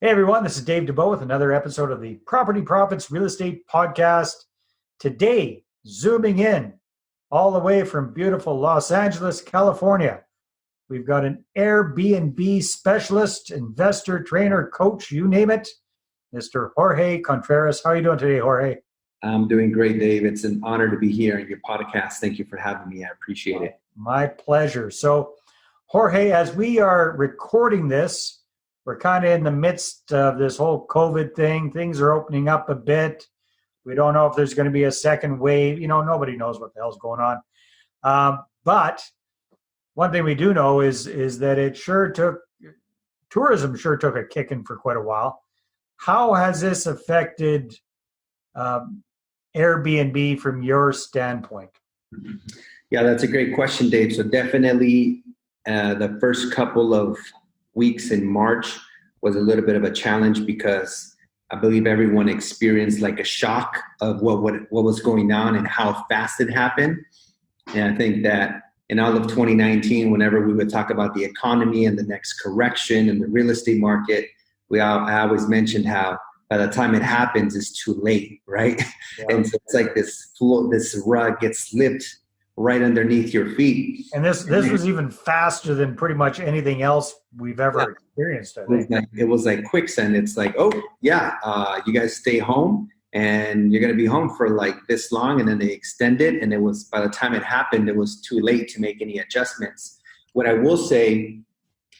Hey everyone, this is Dave Dubeau with another episode of the Property Profits Real Estate Podcast. Today, zooming in all the way from beautiful Los Angeles, California. We've got an Airbnb specialist, investor, trainer, coach, you name it, Mr. Jorge Contreras. How are you doing today, Jorge? I'm doing great, Dave. It's an honor to be here in your podcast. Thank you for having me. I appreciate it. My pleasure. So, Jorge, as we are recording this, we're kind of in the midst of this whole COVID thing. Things are opening up a bit. We don't know if there's going to be a second wave. You know, nobody knows what the hell's going on. But one thing we do know is that tourism sure took a kicking for quite a while. How has this affected Airbnb from your standpoint? Yeah, that's a great question, Dave. So definitely the first couple of weeks in March was a little bit of a challenge because I believe everyone experienced like a shock of what was going on and how fast it happened. And I think that in all of 2019, whenever we would talk about the economy and the next correction in the real estate market, I always mentioned how by the time it happens, it's too late, right? Yeah. And so it's like this rug gets slipped right underneath your feet. And this was even faster than pretty much anything else we've ever experienced, I think. It was like quicksand. It's like, oh, yeah, you guys stay home and you're going to be home for like this long. And then they extended. And it was, by the time it happened, it was too late to make any adjustments. What I will say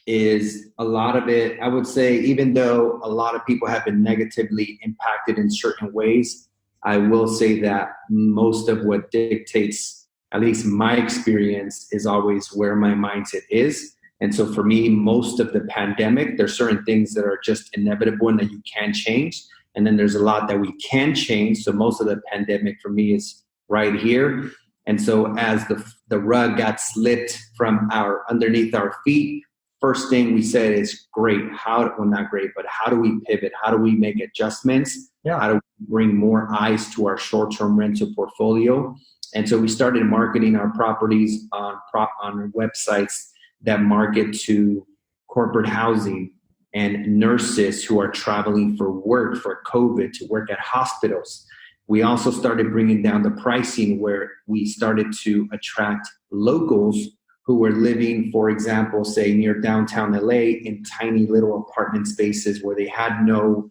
is a lot of it, I would say, even though a lot of people have been negatively impacted in certain ways, I will say that most of what dictates at least my experience is always where my mindset is. And so for me, most of the pandemic, there's certain things that are just inevitable and that you can change. And then there's a lot that we can change. So most of the pandemic for me is right here. And so as the rug got slipped from underneath our feet, first thing we said is great. Not great, but how do we pivot? How do we make adjustments? Yeah. How do we bring more eyes to our short-term rental portfolio? And so we started marketing our properties on websites that market to corporate housing and nurses who are traveling for work, for COVID, to work at hospitals. We also started bringing down the pricing where we started to attract locals who were living, for example, say near downtown LA in tiny little apartment spaces where they had no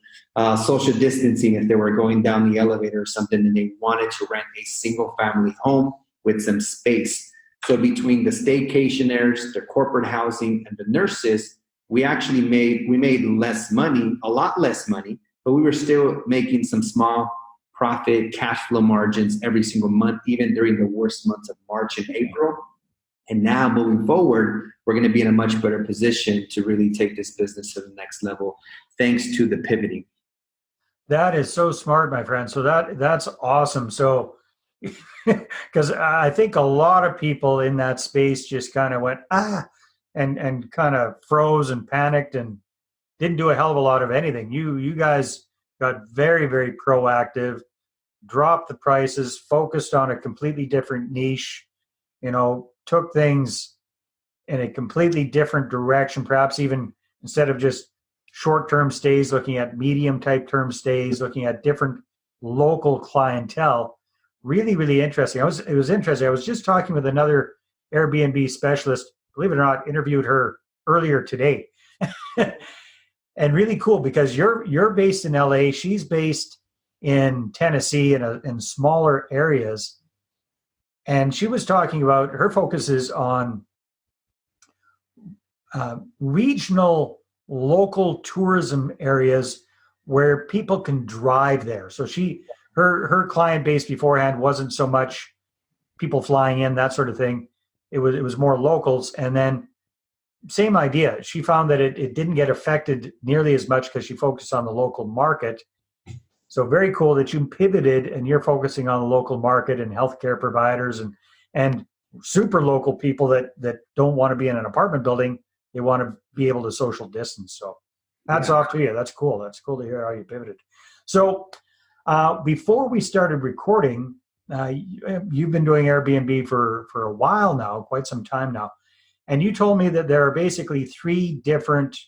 social distancing if they were going down the elevator or something, and they wanted to rent a single family home with some space. So between the staycationers, the corporate housing, and the nurses, we actually made less money, a lot less money, but we were still making some small profit cash flow margins every single month, even during the worst months of March and April. And now moving forward, we're going to be in a much better position to really take this business to the next level, thanks to the pivoting. That is so smart, my friend. So that's awesome. So, because I think a lot of people in that space just kind of went, and kind of froze and panicked and didn't do a hell of a lot of anything. You guys got very, very proactive, dropped the prices, focused on a completely different niche, took things in a completely different direction, perhaps even instead of just short-term stays, looking at medium-type term stays, looking at different local clientele. Really, really interesting. It was interesting. I was just talking with another Airbnb specialist, believe it or not, interviewed her earlier today. And really cool because you're based in LA, she's based in Tennessee in smaller areas. And she was talking about her focus is on regional local tourism areas where people can drive there. So her client base beforehand wasn't so much people flying in, that sort of thing. It was more locals. And then same idea. She found that it didn't get affected nearly as much because she focused on the local market. So very cool that you pivoted and you're focusing on the local market and healthcare providers and super local people that don't want to be in an apartment building. They want to be able to social distance. So hats off to you. That's cool. That's cool to hear how you pivoted. So before we started recording, you've been doing Airbnb for a while now, quite some time now. And you told me that there are basically three different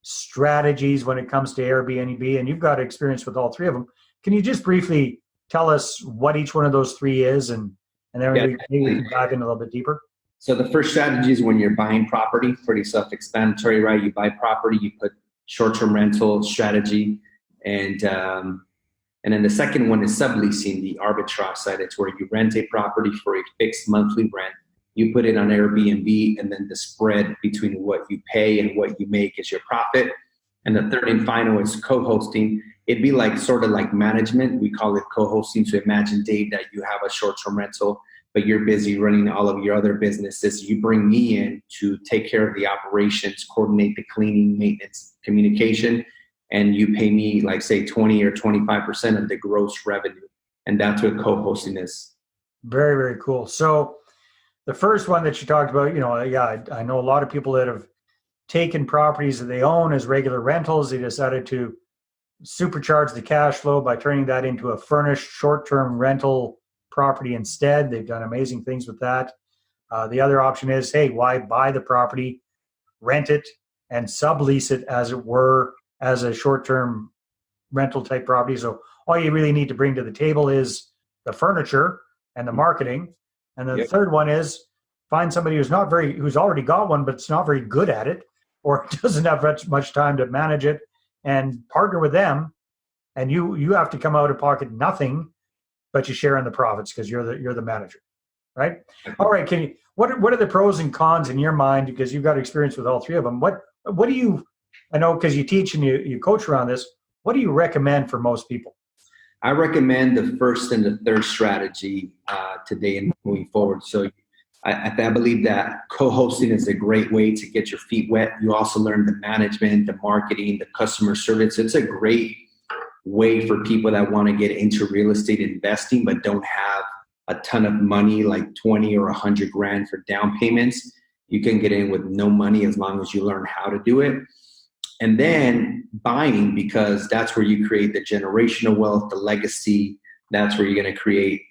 strategies when it comes to Airbnb, and you've got experience with all three of them. Can you just briefly tell us what each one of those three is, and then Yeah, maybe we can dive in a little bit deeper? so the first strategy is when you're buying property, pretty self-explanatory, right? You buy property, you put short-term rental strategy, and then the second one is subleasing, the arbitrage side. It's where you rent a property for a fixed monthly rent. You put it on Airbnb, and then the spread between what you pay and what you make is your profit. And the third and final is co-hosting. It'd be like sort of like management. We call it co-hosting. So imagine, Dave, that you have a short-term rental, but you're busy running all of your other businesses. You bring me in to take care of the operations, coordinate the cleaning, maintenance, communication, and you pay me like say 20 or 25% of the gross revenue. And that's what co-hosting is. Very, very cool. So the first one that you talked about, I know a lot of people that have taken properties that they own as regular rentals. They decided to supercharge the cash flow by turning that into a furnished short-term rental property instead. They've done amazing things with that. The other option is, hey, why buy the property, rent it, and sublease it, as it were, as a short-term rental type property. So all you really need to bring to the table is the furniture and the marketing. And then the third one is find somebody who's already got one, but it's not very good at it, or doesn't have much time to manage it, and partner with them. And you have to come out of pocket nothing, but you share in the profits because you're the manager, right? All right. What are the pros and cons in your mind? Because you've got experience with all three of them. What do you, I know because you teach and you coach around this, what do you recommend for most people? I recommend the first and the third strategy today and moving forward. So I believe that co-hosting is a great way to get your feet wet. You also learn the management, the marketing, the customer service. It's a great way for people that want to get into real estate investing but don't have a ton of money, like 20 or 100 grand for down payments. You can get in with no money as long as you learn how to do it. And then buying, because that's where you create the generational wealth, the legacy. That's where you're going to create,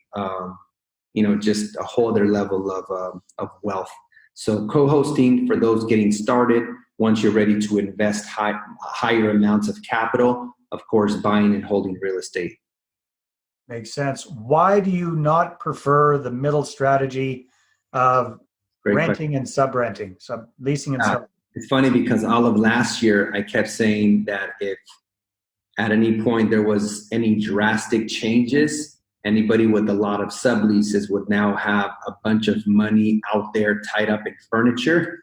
just a whole other level of wealth. So co-hosting for those getting started, once you're ready to invest higher amounts of capital, of course, buying and holding real estate. Makes sense. Why do you not prefer the middle strategy of renting and sub-renting, subleasing and sub? It's funny because all of last year, I kept saying that if at any point there was any drastic changes, anybody with a lot of subleases would now have a bunch of money out there tied up in furniture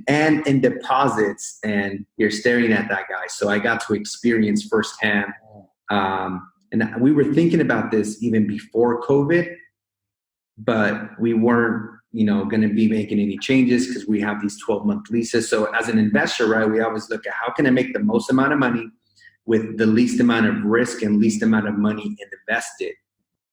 and in deposits, and you're staring at that guy. So I got to experience firsthand. And we were thinking about this even before COVID, but we weren't going to be making any changes because we have these 12-month leases. So as an investor, right, we always look at how can I make the most amount of money with the least amount of risk and least amount of money invested.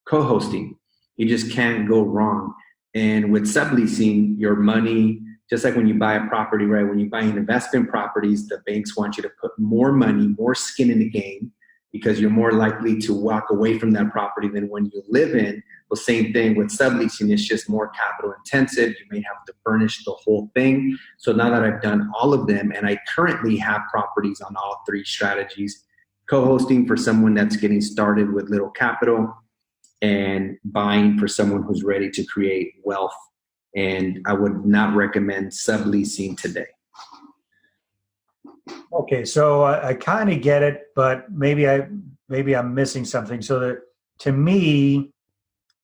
Co-hosting, you just can't go wrong. And with subleasing, your money, just like when you buy a property, right, when you buy investment properties, the banks want you to put more money, more skin in the game, because you're more likely to walk away from that property than when you live in. The same thing with subleasing, it's just more capital intensive. You may have to furnish the whole thing. So now that I've done all of them, and I currently have properties on all three strategies, co-hosting for someone that's getting started with little capital, and buying for someone who's ready to create wealth. And I would not recommend subleasing today. Okay, so I kind of get it, but maybe I'm missing something. So that to me,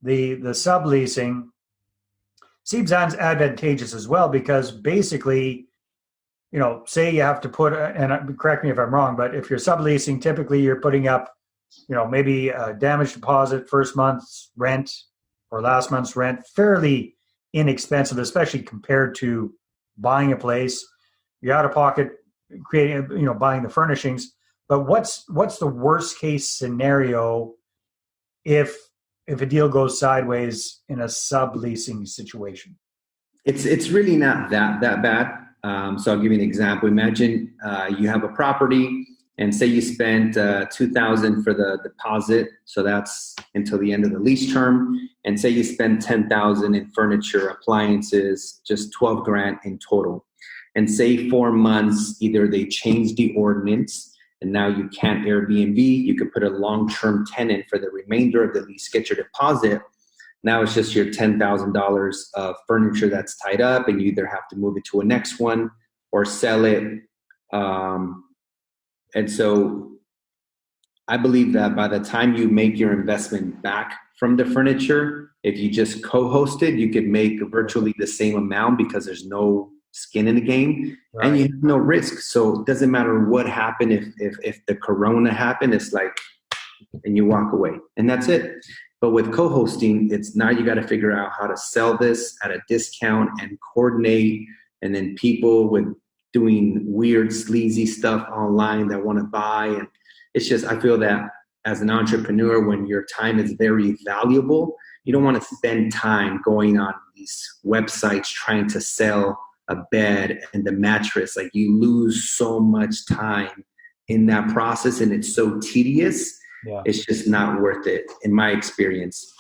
the subleasing seems advantageous as well, because basically, say you have to put, and correct me if I'm wrong, but if you're subleasing, typically you're putting up, maybe a damage deposit, first month's rent or last month's rent, fairly inexpensive, especially compared to buying a place. You're out of pocket creating, buying the furnishings. But what's the worst case scenario if a deal goes sideways in a subleasing situation? It's really not that bad. So I'll give you an example. Imagine you have a property, and say you spent $2,000 for the deposit, so that's until the end of the lease term. And say you spend $10,000 in furniture, appliances, just $12,000 in total. And say 4 months, either they change the ordinance and now you can't Airbnb, you could put a long-term tenant for the remainder of the lease, get your deposit. Now it's just your $10,000 of furniture that's tied up, and you either have to move it to a next one or sell it. And so I believe that by the time you make your investment back from the furniture, if you just co-hosted, you could make virtually the same amount because there's no skin in the game, right, and you have no risk. So it doesn't matter what happened. If the corona happened, it's like, and you walk away and that's it. But with co-hosting, it's now you got to figure out how to sell this at a discount and coordinate. And then people with doing weird, sleazy stuff online that want to buy. And it's just, I feel that as an entrepreneur, when your time is very valuable, you don't want to spend time going on these websites trying to sell a bed and the mattress. Like, you lose so much time in that process, and it's so tedious. Yeah. It's just not worth it, in my experience.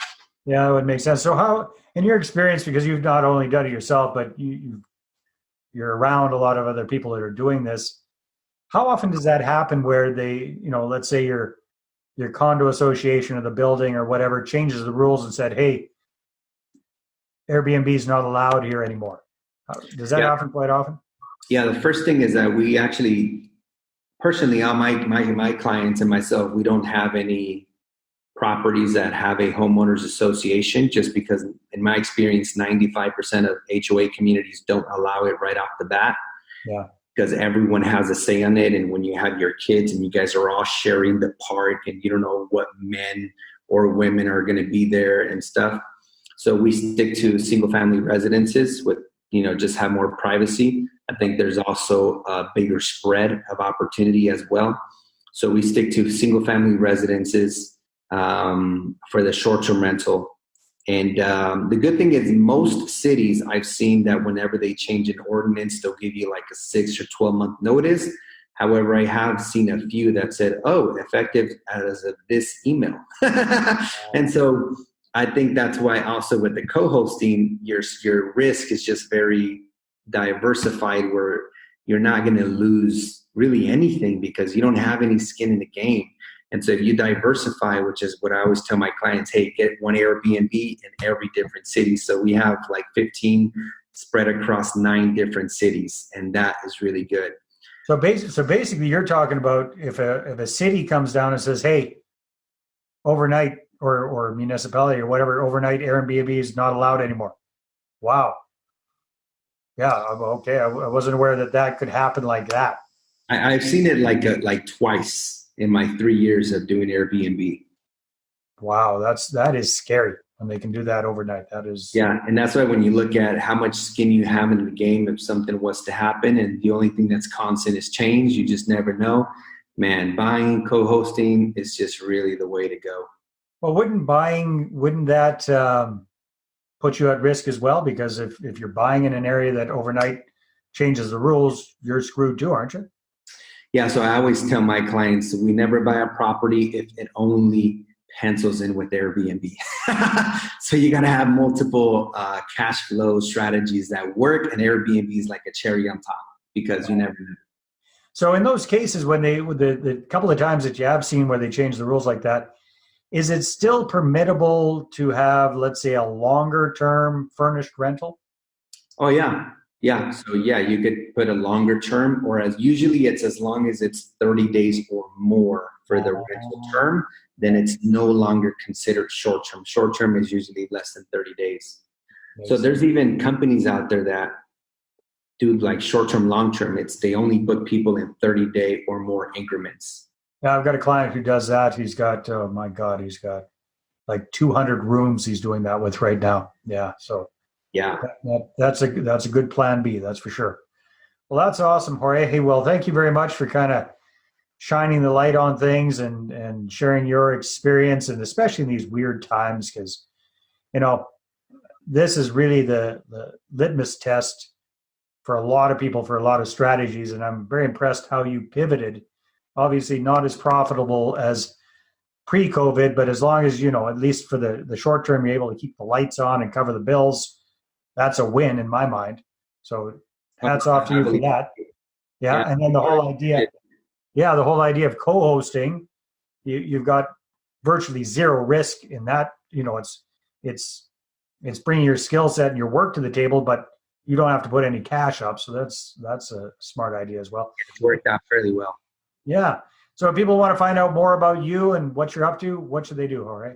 Yeah, that would make sense. So how, in your experience, because you've not only done it yourself, but you're around a lot of other people that are doing this, how often does that happen where they, let's say your condo association or the building or whatever changes the rules and said, hey, Airbnb is not allowed here anymore? Does that happen quite often? Yeah, the first thing is that we actually, personally, on my clients and myself, we don't have any properties that have a homeowners association, just because in my experience, 95% of HOA communities don't allow it right off the bat. Yeah. Because everyone has a say on it. And when you have your kids and you guys are all sharing the park and you don't know what men or women are going to be there and stuff. So we stick to single family residences with, just have more privacy. I think there's also a bigger spread of opportunity as well. So we stick to single family residences for the short-term rental. And the good thing is, most cities I've seen that whenever they change an ordinance, they'll give you like a 6 or 12-month notice. However, I have seen a few that said, oh, effective as of this email. And so I think that's why also with the co-hosting, your risk is just very diversified, where you're not going to lose really anything because you don't have any skin in the game. And so if you diversify, which is what I always tell my clients, hey, get one Airbnb in every different city. So we have like 15 spread across 9 different cities, and that is really good. So basically you're talking about if a city comes down and says, hey, overnight or municipality or whatever, overnight Airbnb is not allowed anymore. Wow. Yeah, okay. I wasn't aware that could happen like that. I've seen it like twice in my 3 years of doing Airbnb. Wow, that is scary when they can do that overnight. That is. Yeah, and that's why when you look at how much skin you have in the game, if something was to happen, and the only thing that's constant is change, you just never know. Man, buying, co-hosting is just really the way to go. Well, wouldn't that put you at risk as well? Because if you're buying in an area that overnight changes the rules, you're screwed too, aren't you? Yeah, so I always tell my clients, we never buy a property if it only pencils in with Airbnb. So you got to have multiple cash flow strategies that work, and Airbnb is like a cherry on top because you never know. So in those cases, when the couple of times that you have seen where they change the rules like that, is it still permissible to have, let's say, a longer term furnished rental? Oh, yeah. Yeah. So yeah, you could put a longer term, or usually it's as long as it's 30 days or more for the rental term, then it's no longer considered short term. Short term is usually less than 30 days. So there's even companies out there that do like short term, long term. They only book people in 30-day or more increments. Yeah, I've got a client who does that. He's got, oh my God, he's got like 200 rooms he's doing that with right now. Yeah. So yeah, that's a good plan B. That's for sure. Well, that's awesome, Jorge. Hey, well, thank you very much for kind of shining the light on things and sharing your experience, and especially in these weird times, because, this is really the litmus test for a lot of people, for a lot of strategies. And I'm very impressed how you pivoted. Obviously not as profitable as pre-COVID, but as long as, at least for the short term, you're able to keep the lights on and cover the bills, that's a win in my mind. So hats off to you for that. Yeah. And then the whole idea of co-hosting, you've got virtually zero risk in that. It's bringing your skill set and your work to the table, but you don't have to put any cash up. So that's a smart idea as well. It's worked out fairly well. Yeah. So if people want to find out more about you and what you're up to, what should they do, Jorge?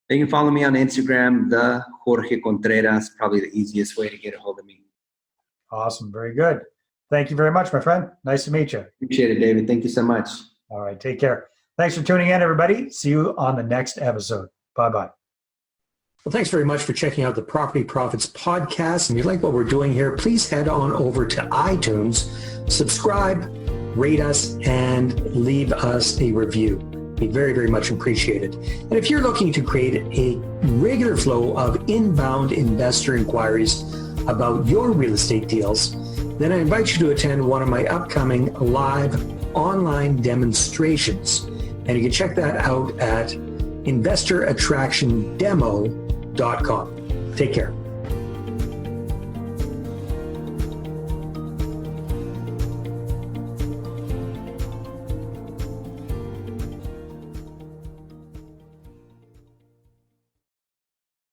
They can follow me on Instagram, the Jorge Contreras, probably the easiest way to get a hold of me. Awesome. Very good. Thank you very much, my friend. Nice to meet you. Appreciate it, David. Thank you so much. All right. Take care. Thanks for tuning in, everybody. See you on the next episode. Bye-bye. Well, thanks very much for checking out the Property Profits podcast. If you like what we're doing here, please head on over to iTunes, subscribe, rate us, and leave us a review. Be very, very much appreciated. And if you're looking to create a regular flow of inbound investor inquiries about your real estate deals, then I invite you to attend one of my upcoming live online demonstrations. And you can check that out at investorattractiondemo.com. Take care.